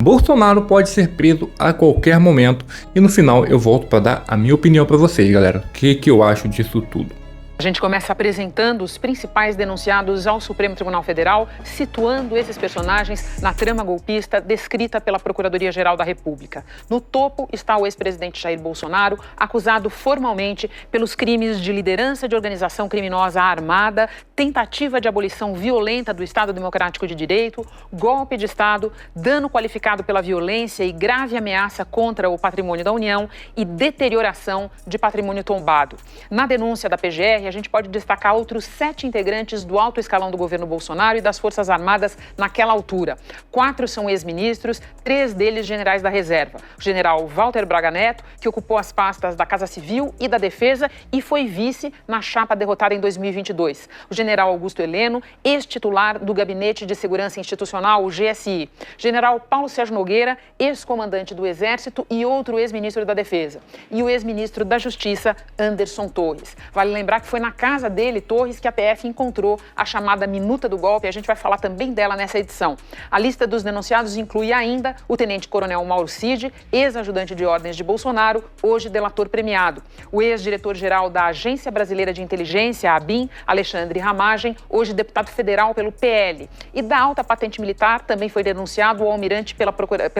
Bolsonaro pode ser preso a qualquer momento e no final eu volto para dar a minha opinião para vocês, galera. O que eu acho disso tudo? A gente começa apresentando os principais denunciados ao Supremo Tribunal Federal, situando esses personagens na trama golpista descrita pela Procuradoria-Geral da República. No topo está o ex-presidente Jair Bolsonaro, acusado formalmente pelos crimes de liderança de organização criminosa armada, tentativa de abolição violenta do Estado Democrático de Direito, golpe de Estado, dano qualificado pela violência e grave ameaça contra o patrimônio da União e deterioração de patrimônio tombado. Na denúncia da PGR, a gente pode destacar outros 7 integrantes do alto escalão do governo Bolsonaro e das Forças Armadas naquela altura. 4 são ex-ministros, 3 deles generais da reserva. O general Walter Braga Neto, que ocupou as pastas da Casa Civil e da Defesa e foi vice na chapa derrotada em 2022. O general Augusto Heleno, ex-titular do Gabinete de Segurança Institucional, o GSI. General Paulo Sérgio Nogueira, ex-comandante do Exército e outro ex-ministro da Defesa. E o ex-ministro da Justiça, Anderson Torres. Vale lembrar que foi na casa dele, Torres, que a PF encontrou a chamada minuta do golpe. A gente vai falar também dela nessa edição. A lista dos denunciados inclui ainda o tenente-coronel Mauro Cid, ex-ajudante de ordens de Bolsonaro, hoje delator premiado. O ex-diretor-geral da Agência Brasileira de Inteligência, a ABIN, Alexandre Ramagem, hoje deputado federal pelo PL. E da alta patente militar também foi denunciado o almirante pela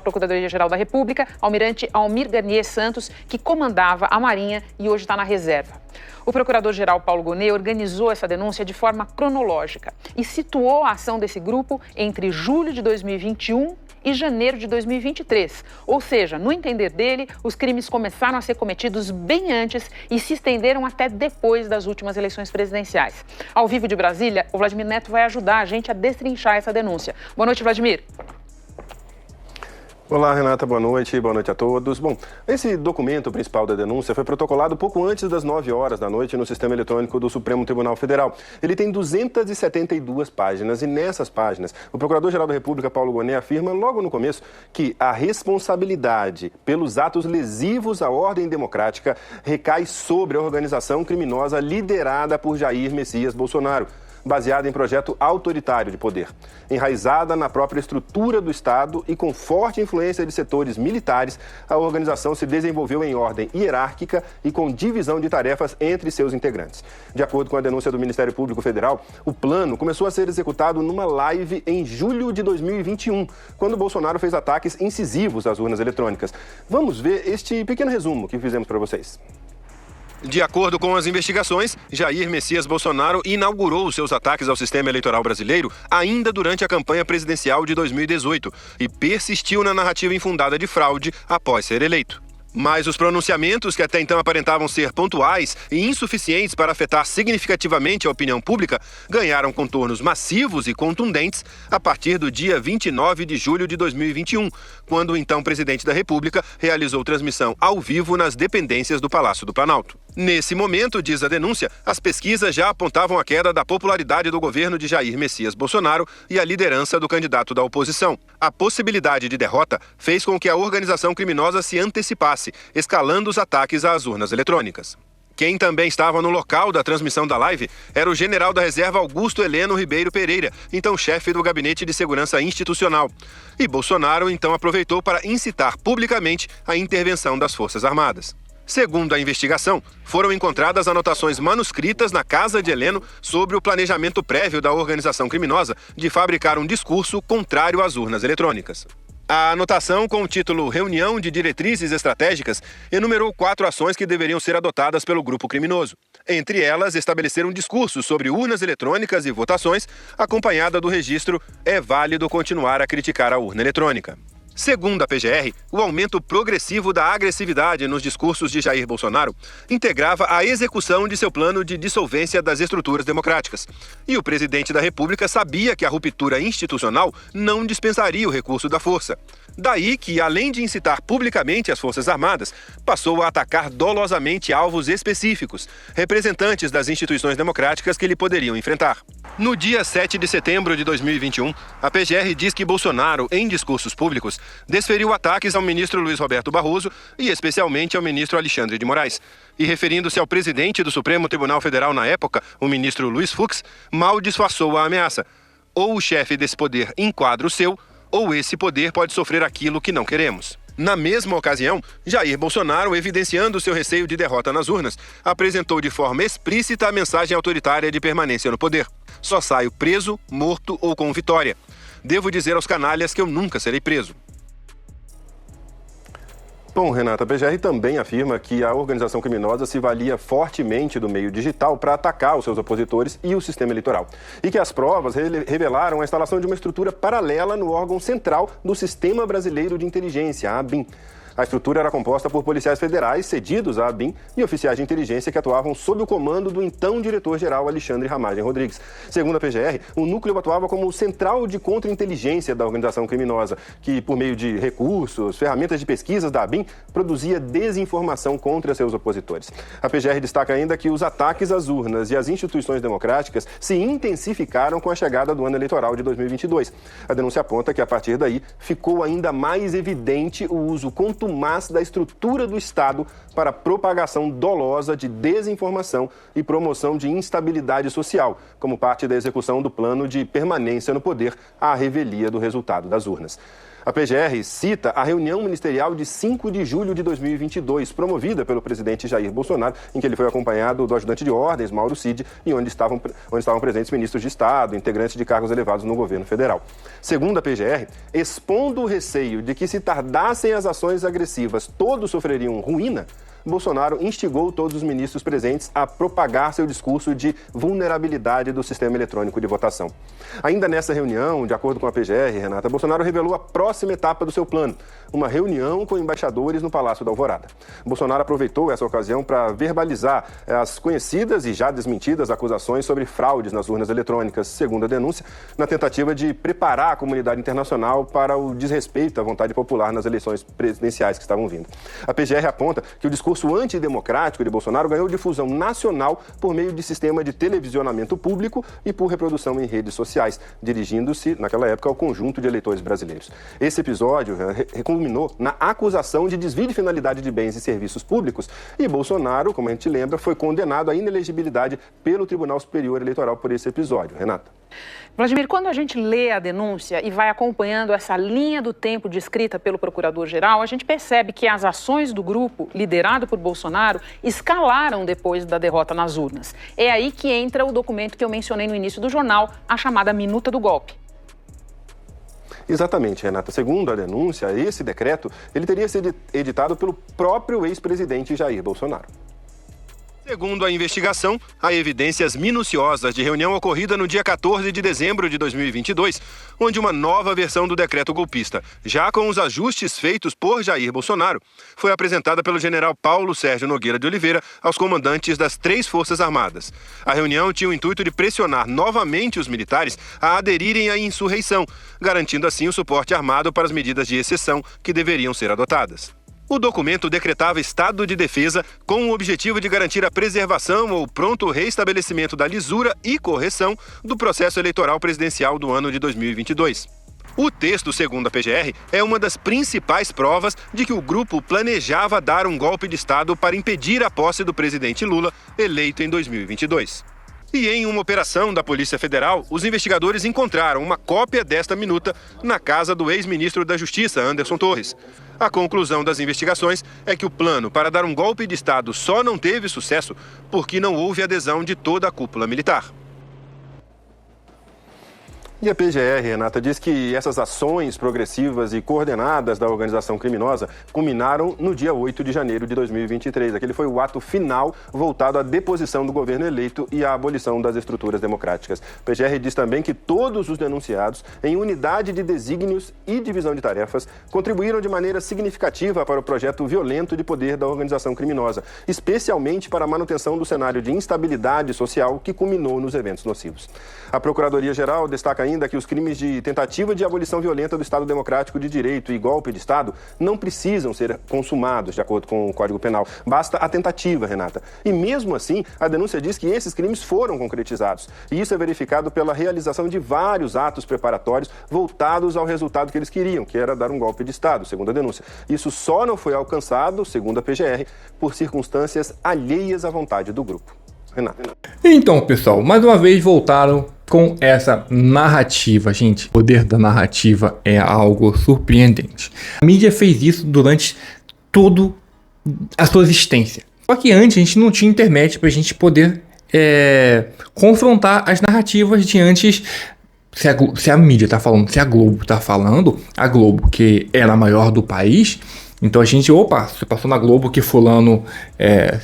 Procuradoria-Geral da República, almirante Almir Garnier Santos, que comandava a Marinha e hoje está na reserva. O procurador-geral Paulo Gonet organizou essa denúncia de forma cronológica e situou a ação desse grupo entre julho de 2021 e janeiro de 2023. Ou seja, no entender dele, os crimes começaram a ser cometidos bem antes e se estenderam até depois das últimas eleições presidenciais. Ao vivo de Brasília, o Vladimir Neto vai ajudar a gente a destrinchar essa denúncia. Boa noite, Vladimir. Olá, Renata, boa noite a todos. Bom, esse documento principal da denúncia foi protocolado pouco antes das 9 horas da noite no sistema eletrônico do Supremo Tribunal Federal. Ele tem 272 páginas e nessas páginas, o Procurador-Geral da República, Paulo Gonet, afirma logo no começo que a responsabilidade pelos atos lesivos à ordem democrática recai sobre a organização criminosa liderada por Jair Messias Bolsonaro, baseada em projeto autoritário de poder, enraizada na própria estrutura do Estado e com forte influência de setores militares, a organização se desenvolveu em ordem hierárquica e com divisão de tarefas entre seus integrantes. De acordo com a denúncia do Ministério Público Federal, o plano começou a ser executado numa live em julho de 2021, quando Bolsonaro fez ataques incisivos às urnas eletrônicas. Vamos ver este pequeno resumo que fizemos para vocês. De acordo com as investigações, Jair Messias Bolsonaro inaugurou seus ataques ao sistema eleitoral brasileiro ainda durante a campanha presidencial de 2018 e persistiu na narrativa infundada de fraude após ser eleito. Mas os pronunciamentos, que até então aparentavam ser pontuais e insuficientes para afetar significativamente a opinião pública, ganharam contornos massivos e contundentes a partir do dia 29 de julho de 2021, quando o então presidente da República realizou transmissão ao vivo nas dependências do Palácio do Planalto. Nesse momento, diz a denúncia, as pesquisas já apontavam a queda da popularidade do governo de Jair Messias Bolsonaro e a liderança do candidato da oposição. A possibilidade de derrota fez com que a organização criminosa se antecipasse, escalando os ataques às urnas eletrônicas. Quem também estava no local da transmissão da live era o general da reserva Augusto Heleno Ribeiro Pereira, então chefe do Gabinete de Segurança Institucional. E Bolsonaro então aproveitou para incitar publicamente a intervenção das Forças Armadas. Segundo a investigação, foram encontradas anotações manuscritas na casa de Heleno sobre o planejamento prévio da organização criminosa de fabricar um discurso contrário às urnas eletrônicas. A anotação, com o título Reunião de Diretrizes Estratégicas, enumerou 4 ações que deveriam ser adotadas pelo grupo criminoso. Entre elas, estabelecer um discurso sobre urnas eletrônicas e votações, acompanhada do registro "É válido continuar a criticar a urna eletrônica". Segundo a PGR, o aumento progressivo da agressividade nos discursos de Jair Bolsonaro integrava a execução de seu plano de dissolvência das estruturas democráticas. E o presidente da República sabia que a ruptura institucional não dispensaria o recurso da força. Daí que, além de incitar publicamente as Forças Armadas, passou a atacar dolosamente alvos específicos, representantes das instituições democráticas que lhe poderiam enfrentar. No dia 7 de setembro de 2021, a PGR diz que Bolsonaro, em discursos públicos, desferiu ataques ao ministro Luiz Roberto Barroso e especialmente ao ministro Alexandre de Moraes. E referindo-se ao presidente do Supremo Tribunal Federal na época, o ministro Luiz Fux, mal disfarçou a ameaça. Ou o chefe desse poder enquadra o seu, ou esse poder pode sofrer aquilo que não queremos. Na mesma ocasião, Jair Bolsonaro, evidenciando seu receio de derrota nas urnas, apresentou de forma explícita a mensagem autoritária de permanência no poder. Só saio preso, morto ou com vitória. Devo dizer aos canalhas que eu nunca serei preso. Bom, Renata, a PGR também afirma que a organização criminosa se valia fortemente do meio digital para atacar os seus opositores e o sistema eleitoral. E que as provas revelaram a instalação de uma estrutura paralela no órgão central do Sistema Brasileiro de Inteligência, a ABIN. A estrutura era composta por policiais federais cedidos à ABIN e oficiais de inteligência que atuavam sob o comando do então diretor-geral Alexandre Ramagem Rodrigues. Segundo a PGR, o núcleo atuava como central de contra-inteligência da organização criminosa, que, por meio de recursos, ferramentas de pesquisas da ABIN, produzia desinformação contra seus opositores. A PGR destaca ainda que os ataques às urnas e às instituições democráticas se intensificaram com a chegada do ano eleitoral de 2022. A denúncia aponta que, a partir daí, ficou ainda mais evidente o uso contumaz da estrutura do Estado para propagação dolosa de desinformação e promoção de instabilidade social, como parte da execução do plano de permanência no poder à revelia do resultado das urnas. A PGR cita a reunião ministerial de 5 de julho de 2022, promovida pelo presidente Jair Bolsonaro, em que ele foi acompanhado do ajudante de ordens, Mauro Cid, e onde estavam presentes ministros de Estado, integrantes de cargos elevados no governo federal. Segundo a PGR, expondo o receio de que se tardassem as ações agressivas, todos sofreriam ruína, Bolsonaro instigou todos os ministros presentes a propagar seu discurso de vulnerabilidade do sistema eletrônico de votação. Ainda nessa reunião, de acordo com a PGR, Renata, Bolsonaro revelou a próxima etapa do seu plano, uma reunião com embaixadores no Palácio da Alvorada. Bolsonaro aproveitou essa ocasião para verbalizar as conhecidas e já desmentidas acusações sobre fraudes nas urnas eletrônicas, segundo a denúncia, na tentativa de preparar a comunidade internacional para o desrespeito à vontade popular nas eleições presidenciais que estavam vindo. A PGR aponta que o discurso antidemocrático de Bolsonaro ganhou difusão nacional por meio de sistema de televisionamento público e por reprodução em redes sociais, dirigindo-se, naquela época, ao conjunto de eleitores brasileiros. Esse episódio culminou na acusação de desvio de finalidade de bens e serviços públicos e Bolsonaro, como a gente lembra, foi condenado à inelegibilidade pelo Tribunal Superior Eleitoral por esse episódio. Renata. Vladimir, quando a gente lê a denúncia e vai acompanhando essa linha do tempo descrita pelo procurador-geral, a gente percebe que as ações do grupo, liderado por Bolsonaro, escalaram depois da derrota nas urnas. É aí que entra o documento que eu mencionei no início do jornal, a chamada Minuta do Golpe. Exatamente, Renata. Segundo a denúncia, esse decreto ele teria sido editado pelo próprio ex-presidente Jair Bolsonaro. Segundo a investigação, há evidências minuciosas de reunião ocorrida no dia 14 de dezembro de 2022, onde uma nova versão do decreto golpista, já com os ajustes feitos por Jair Bolsonaro, foi apresentada pelo general Paulo Sérgio Nogueira de Oliveira aos comandantes das 3 Forças Armadas. A reunião tinha o intuito de pressionar novamente os militares a aderirem à insurreição, garantindo assim o suporte armado para as medidas de exceção que deveriam ser adotadas. O documento decretava estado de defesa com o objetivo de garantir a preservação ou pronto reestabelecimento da lisura e correção do processo eleitoral presidencial do ano de 2022. O texto, segundo a PGR, é uma das principais provas de que o grupo planejava dar um golpe de Estado para impedir a posse do presidente Lula, eleito em 2022. E em uma operação da Polícia Federal, os investigadores encontraram uma cópia desta minuta na casa do ex-ministro da Justiça, Anderson Torres. A conclusão das investigações é que o plano para dar um golpe de Estado só não teve sucesso porque não houve adesão de toda a cúpula militar. E a PGR, Renata, diz que essas ações progressivas e coordenadas da organização criminosa culminaram no dia 8 de janeiro de 2023. Aquele foi o ato final voltado à deposição do governo eleito e à abolição das estruturas democráticas. A PGR diz também que todos os denunciados, em unidade de desígnios e divisão de tarefas, contribuíram de maneira significativa para o projeto violento de poder da organização criminosa, especialmente para a manutenção do cenário de instabilidade social que culminou nos eventos nocivos. A Procuradoria-Geral destaca ainda que os crimes de tentativa de abolição violenta do Estado Democrático de Direito e golpe de Estado não precisam ser consumados, de acordo com o Código Penal. Basta a tentativa, Renata. E mesmo assim, a denúncia diz que esses crimes foram concretizados. E isso é verificado pela realização de vários atos preparatórios voltados ao resultado que eles queriam, que era dar um golpe de Estado, segundo a denúncia. Isso só não foi alcançado, segundo a PGR, por circunstâncias alheias à vontade do grupo. Renato. Então, pessoal, mais uma vez voltaram com essa narrativa, gente. O poder da narrativa é algo surpreendente. A mídia fez isso durante toda a sua existência. Só que antes a gente não tinha internet para a gente poder confrontar as narrativas diante. Se a mídia tá falando, se a Globo tá falando, a Globo, que era a maior do país, então a gente, você passou na Globo que fulano,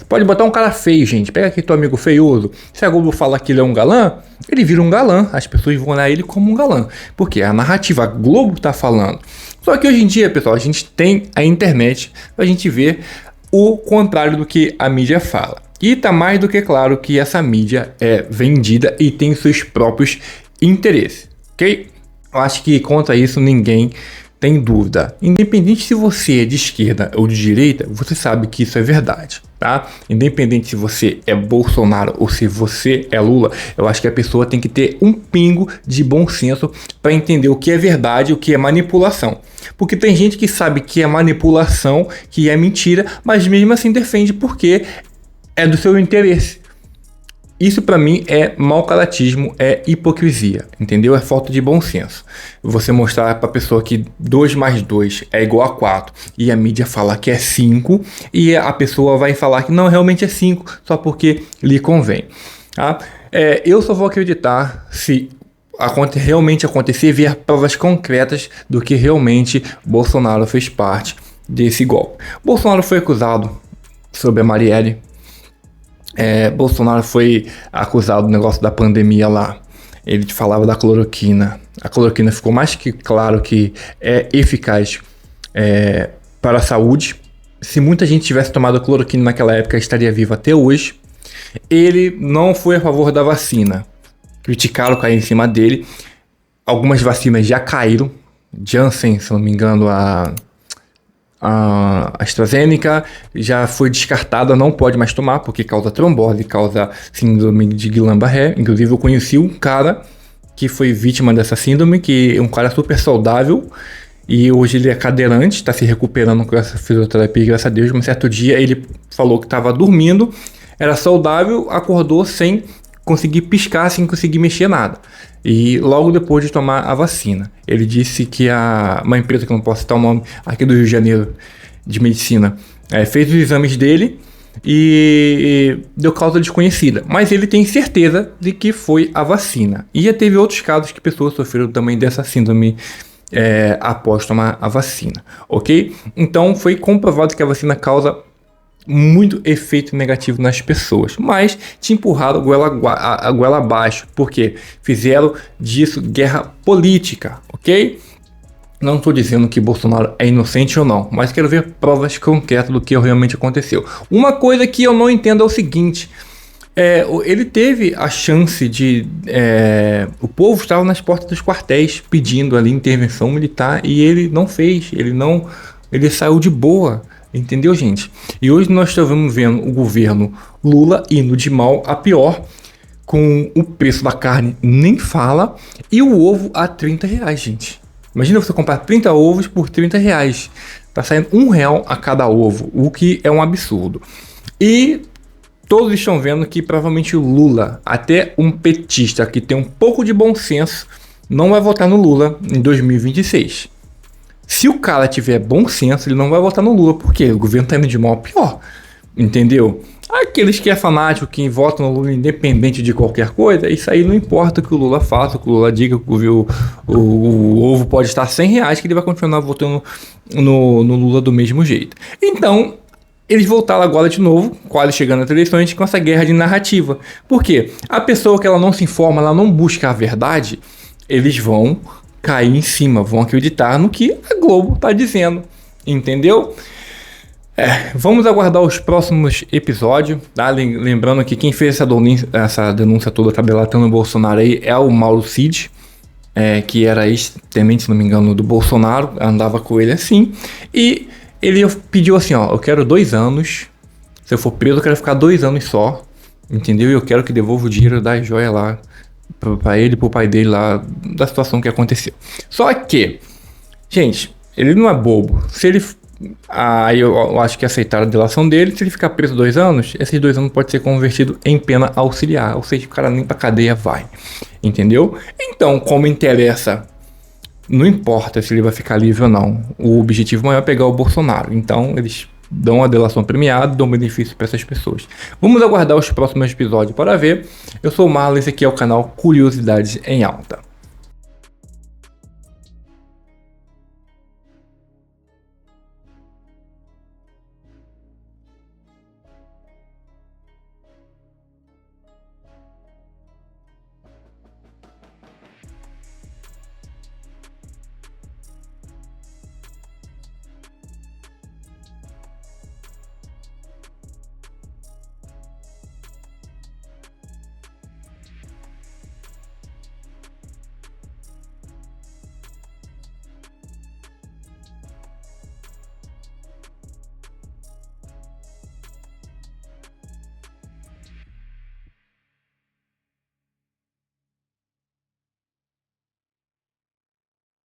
pode botar um cara feio, gente, pega aqui teu amigo feioso, se a Globo fala que ele é um galã, ele vira um galã, as pessoas vão olhar ele como um galã, porque a narrativa, a Globo tá falando. Só que hoje em dia, pessoal, a gente tem a internet pra gente ver o contrário do que a mídia fala. E tá mais do que claro que essa mídia é vendida e tem seus próprios interesse, ok? Eu acho que contra isso ninguém tem dúvida. Independente se você é de esquerda ou de direita, você sabe que isso é verdade, tá? Independente se você é Bolsonaro ou se você é Lula, eu acho que a pessoa tem que ter um pingo de bom senso para entender o que é verdade e o que é manipulação. Porque tem gente que sabe que é manipulação, que é mentira, mas mesmo assim defende porque é do seu interesse. Isso pra mim é mau caratismo, é hipocrisia, entendeu? É falta de bom senso. Você mostrar pra pessoa que 2 mais 2 é igual a 4 e a mídia fala que é 5 e a pessoa vai falar que não, realmente é 5 só porque lhe convém. Tá? Eu só vou acreditar se realmente acontecer e ver provas concretas do que realmente Bolsonaro fez parte desse golpe. Bolsonaro foi acusado sobre a Marielle. Bolsonaro foi acusado do negócio da pandemia lá. Ele falava da cloroquina. A cloroquina ficou mais que claro que é eficaz para a saúde. Se muita gente tivesse tomado cloroquina naquela época, estaria vivo até hoje. Ele não foi a favor da vacina. Criticaram, caíram em cima dele. Algumas vacinas já caíram. Janssen, se não me engano, a AstraZeneca já foi descartada, não pode mais tomar porque causa trombose, causa síndrome de Guillain-Barré. Inclusive eu conheci um cara que foi vítima dessa síndrome, que é um cara super saudável e hoje ele é cadeirante, está se recuperando com essa fisioterapia, graças a Deus. Um certo dia ele falou que estava dormindo, era saudável, acordou sem conseguir piscar, sem conseguir mexer nada. E logo depois de tomar a vacina, ele disse que uma empresa que eu não posso citar o nome, aqui do Rio de Janeiro, de medicina, fez os exames dele e deu causa desconhecida. Mas ele tem certeza de que foi a vacina. E já teve outros casos que pessoas sofreram também dessa síndrome após tomar a vacina, ok? Então foi comprovado que a vacina causa muito efeito negativo nas pessoas, mas te empurraram a goela abaixo, porque fizeram disso guerra política, ok? Não estou dizendo que Bolsonaro é inocente ou não, mas quero ver provas concretas do que realmente aconteceu. Uma coisa que eu não entendo é o seguinte, ele teve a chance de... o povo estava nas portas dos quartéis pedindo ali intervenção militar e ele não fez, ele saiu de boa. Entendeu, gente? E hoje nós estamos vendo o governo Lula indo de mal a pior, com o preço da carne nem fala, e o ovo a R$30, gente. Imagina você comprar 30 ovos por R$30. Tá saindo R$1 a cada ovo, o que é um absurdo. E todos estão vendo que provavelmente o Lula, até um petista que tem um pouco de bom senso, não vai votar no Lula em 2026. Se o cara tiver bom senso, ele não vai votar no Lula, porque o governo tá indo de mal a pior, entendeu? Aqueles que é fanático, que votam no Lula independente de qualquer coisa, isso aí não importa o que o Lula faça, o que o Lula diga, que o ovo pode estar R$100, que ele vai continuar votando no Lula do mesmo jeito. Então, eles voltaram agora de novo, quase chegando às eleições, com essa guerra de narrativa. Por quê? A pessoa que ela não se informa, ela não busca a verdade, eles vão cair em cima, vão acreditar no que a Globo está dizendo, entendeu? Vamos aguardar os próximos episódios, tá? Lembrando que quem fez essa denúncia toda, tá delatando o Bolsonaro aí, é o Mauro Cid, que era ex-tenente, se não me engano, do Bolsonaro, andava com ele assim, e ele pediu assim, eu quero 2 anos, se eu for preso eu quero ficar 2 anos só, entendeu? E eu quero que devolva o dinheiro da joia lá, para ele, pro pai dele lá, da situação que aconteceu. Só que, gente, ele não é bobo. Se ele Aí eu acho que aceitaram a delação dele. Se ele ficar preso 2 anos, esses 2 anos pode ser convertido em pena auxiliar. Ou seja, o cara nem pra cadeia vai. Entendeu? Então, como interessa, não importa se ele vai ficar livre ou não. O objetivo maior é pegar o Bolsonaro. Então, eles dão a delação premiada, dão benefício para essas pessoas. Vamos aguardar os próximos episódios para ver. Eu sou o Marlon, esse aqui é o canal Curiosidades em Alta.